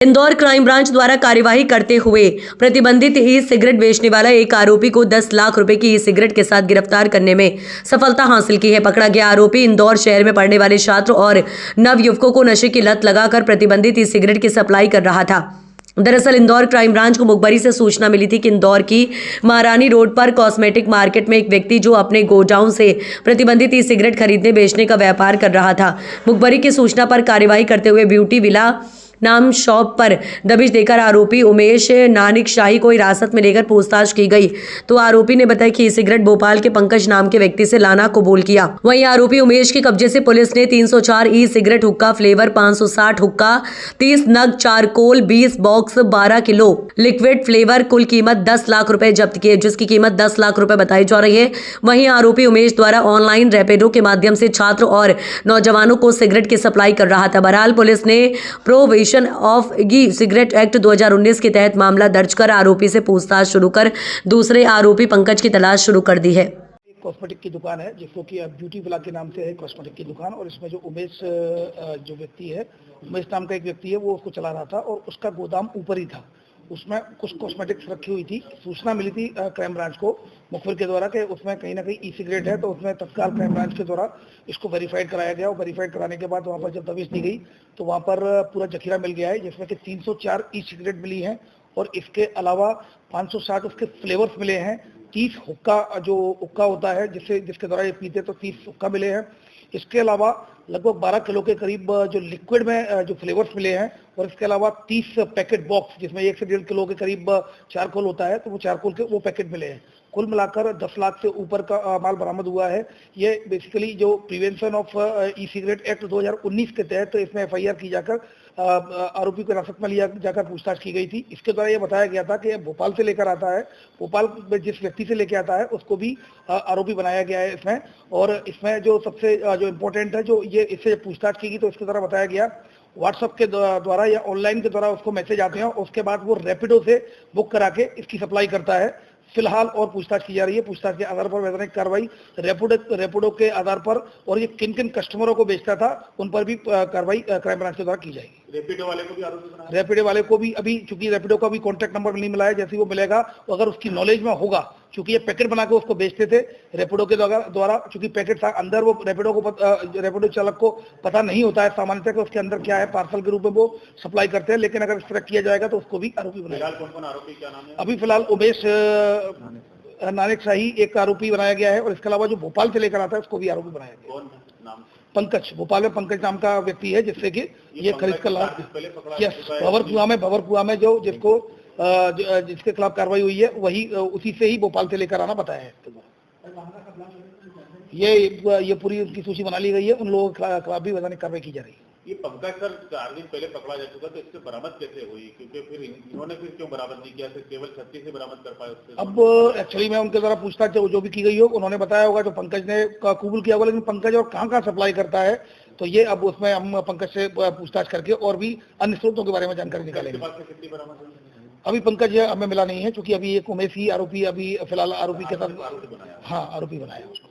Indore crime branch द्वारा कार्यवाही करते हुए प्रतिबंधित ई सिगरेट बेचने वाला एक आरोपी को 10 लाख रुपए की ई सिगरेट के साथ गिरफ्तार करने में सफलता हासिल की है। पकड़ा गया आरोपी इंदौर शहर में पढ़ने वाले छात्र और नवयुवकों को नशे की लत लगाकर प्रतिबंधित ई सिगरेट की सप्लाई कर रहा था। दरअसल इंदौर क्राइम ब्रांच को मुखबरी से सूचना मिली थी कि इंदौर की महारानी रोड पर कॉस्मेटिक मार्केट में एक व्यक्ति जो अपने गोडाउन से प्रतिबंधित ई सिगरेट खरीदने बेचने का व्यापार कर रहा था। मुखबरी की सूचना पर कार्यवाही करते हुए ब्यूटी विला नाम शॉप पर दबिश देकर आरोपी उमेश नानिक शाही को हिरासत में लेकर पूछताछ की गई तो आरोपी ने बताया कि सिगरेट भोपाल के पंकज नाम के व्यक्ति से लाना कबूल किया। वहीं आरोपी उमेश के कब्जे से पुलिस ने 304 ई सिगरेट हुक्का फ्लेवर, 560 हुक्का, 30 नग charcoal, 20 box, 12 kilo liquid flavour, कुल कीमत 10 लाख रुपए जब्त किए, जिसकी कीमत 10 लाख रुपए बताई जा रही है। वहीं आरोपी उमेश द्वारा ऑनलाइन रैपिडो के माध्यम से छात्र और नौजवानों को सिगरेट की सप्लाई कर रहा था। बहरहाल पुलिस ने prohibition of e cigarette act 2019 के तहत मामला दर्ज कर आरोपी से पूछताछ शुरू कर दूसरे आरोपी पंकज की तलाश शुरू कर दी है। कॉस्मेटिक की दुकान है जिसको कि ब्यूटी विला के नाम से है कॉस्मेटिक की दुकान, और इसमें जो उमेश जो व्यक्ति है, उमेश नाम का एक व्यक्ति है, वो उसको चला रहा था और उसका गोदाम ऊपर ही था। उसमें कुछ कॉस्मेटिक्स रखी हुई थी। सूचना मिली थी क्राइम ब्रांच को मुखबिर के द्वारा कि उसमें कहीं ना कहीं ई सिगरेट है, तो उसमें तत्काल क्राइम ब्रांच के द्वारा इसको वेरीफाइड कराया गया और वेरीफाइड कराने के बाद वहाँ पर जब दबिश दी गई तो वहाँ पर पूरा जखीरा मिल गया है, जिसमें कि 304 ई सिगरेट मिली हैं और इसके अलावा 560 उसके फ्लेवर्स मिले हैं। 30 हुक्का जो हुक्का होता है जिसके द्वारा ये पीते, तो 30 हुक्का मिले हैं। इसके अलावा लगभग 12 किलो के करीब जो लिक्विड में जो फ्लेवर्स मिले हैं, और इसके अलावा 30 पैकेट बॉक्स जिसमें 1 से 1.5 किलो के करीब चारकोल होता है, तो वो चारकोल के वो पैकेट मिले हैं। कुल मिलाकर 10 लाख से ऊपर का माल बरामद हुआ है। ये बेसिकली जो prevention of e cigarette act 2019 के तहत इसमें FIR की जाकर आरोपी को हिरासत में लिया जाकर पूछताछ की गई थी। इसके द्वारा ये बताया गया था कि भोपाल से लेकर आता है, भोपाल में जिस व्यक्ति से लेकर आता है उसको भी आरोपी बनाया गया है इसमें। और इसमें जो सबसे जो इम्पोर्टेंट है, जो ये इससे पूछताछ की गई तो इसके द्वारा बताया गया व्हाट्सएप के द्वारा या ऑनलाइन के द्वारा उसको मैसेज आते हैं, उसके बाद वो रैपिडो से बुक करा के इसकी सप्लाई करता है। फिलहाल और पूछताछ की जा रही है। पूछताछ के आधार पर वैधानिक कार्रवाई रैपिडो के आधार पर और ये किन किन कस्टमरों को बेचता था उन पर भी कार्रवाई क्राइम ब्रांच के द्वारा की जाएगी। रैपिडो वाले को भी आरोपी बनाया? रैपिडो वाले को भी अभी, चूंकि रैपिडो का भी कॉन्टैक्ट नंबर नहीं मिला है, जैसे वो मिलेगा तो अगर उसकी नॉलेज में होगा, चूंकि ये पैकेट बना के उसको बेचते थे रैपिडो के द्वारा, चूंकि पैकेट अंदर वो रैपिडो चालक को पता नहीं होता है सामान्यतः कि उसके अंदर क्या है, पार्सल के रूप में वो सप्लाई करते हैं। लेकिन अगर इस तरह किया जाएगा तो उसको भी आरोपी बनाया। कौन-कौन आरोपी, क्या नाम है? अभी फिलहाल उमेश नानिक शाही एक आरोपी बनाया गया है, और इसके अलावा जो भोपाल से लेकर आता है उसको भी आरोपी बनाया गया। कौन नाम? पंकज, भोपाल में पंकज नाम का व्यक्ति है, जिससे कि ये खरीद कर ला भवरकुआ में जो जिसके खिलाफ कार्रवाई हुई है वही उसी से ही भोपाल से लेकर आना बताया है। ये पूरी उनकी सूची बना ली गई है। उन लोगों के खिलाफ भी वैधानिक कार्रवाई की जा रही है। ये पंकज सर 4 दिन पहले पकड़ा जा चुका, तो इससे बरामद कैसे हुई? क्योंकि फिर इन्होंने फिर क्यों बरामद नहीं किया, सिर्फ केवल 36 से बरामद कर पाए उससे? अब एक्चुअली में उनके द्वारा पूछताछ जो भी की गई हो, उन्होंने बताया होगा जो पंकज ने कबूल किया होगा, लेकिन पंकज और कहाँ सप्लाई करता है, तो ये अब उसमें हम पंकज से पूछताछ करके और भी अन्य स्रोतों के बारे में जानकारी निकालेंगे। कितनी बरामद हुई? अभी पंकज हमें मिला नहीं है, क्योंकि अभी एक उमेश ही आरोपी अभी फिलहाल आरोपी के साथ आरोपी बनाया उसको।